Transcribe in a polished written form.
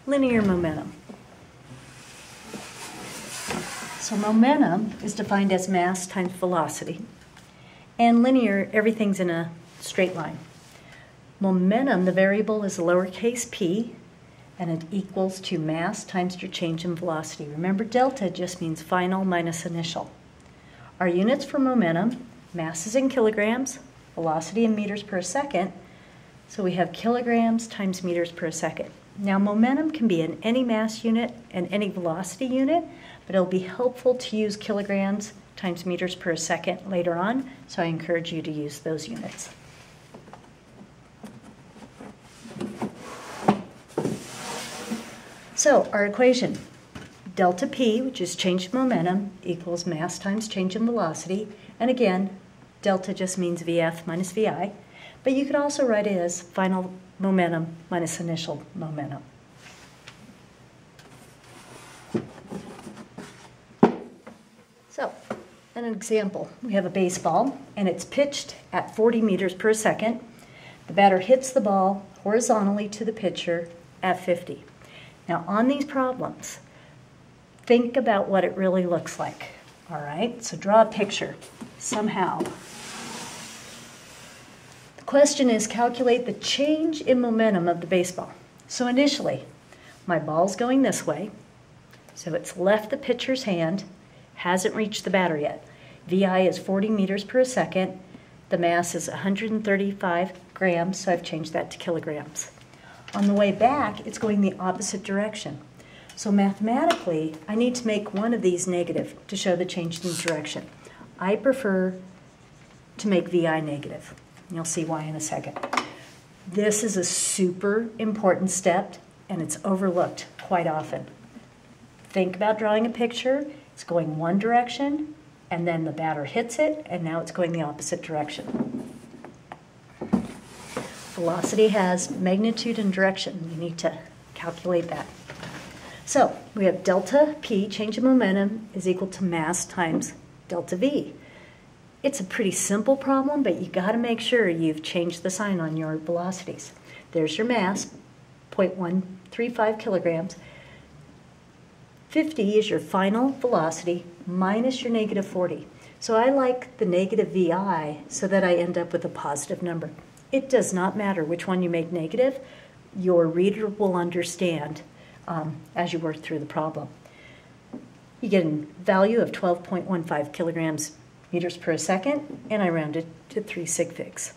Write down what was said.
linear momentum. So momentum is defined as mass times velocity, and linear, everything's in a straight line. Momentum, the variable is lowercase p, and it equals to mass times your change in velocity. Remember, delta just means final minus initial. Our units for momentum, mass is in kilograms, velocity in meters per second, so we have kilograms times meters per second. Now, momentum can be in any mass unit and any velocity unit, but it'll be helpful to use kilograms times meters per second later on, so I encourage you to use those units. So our equation, delta P, which is change in momentum, equals mass times change in velocity. And again, delta just means VF minus VI. But you could also write it as final momentum minus initial momentum. So, an example. We have a baseball, and it's pitched at 40 meters per second. The batter hits the ball horizontally to the pitcher at 50. Now, on these problems, think about what it really looks like. All right, so draw a picture somehow. The question is, calculate the change in momentum of the baseball. So initially, my ball's going this way, so it's left the pitcher's hand, hasn't reached the batter yet. VI is 40 meters per second. The mass is 135 grams, so I've changed that to kilograms. On the way back, it's going the opposite direction. So mathematically, I need to make one of these negative to show the change in direction. I prefer to make VI negative. You'll see why in a second. This is a super important step, and it's overlooked quite often. Think about drawing a picture. It's going one direction, and then the batter hits it, and now it's going the opposite direction. Velocity has magnitude and direction. You need to calculate that. So we have delta P, change in momentum, is equal to mass times delta V. It's a pretty simple problem, but you got to make sure you've changed the sign on your velocities. There's your mass, 0.135 kilograms. 50 is your final velocity minus your negative 40. So I like the negative VI so that I end up with a positive number. It does not matter which one you make negative. Your reader will understand as you work through the problem. You get a value of 12.15 kilograms meters per second, and I round it to 3 sig figs.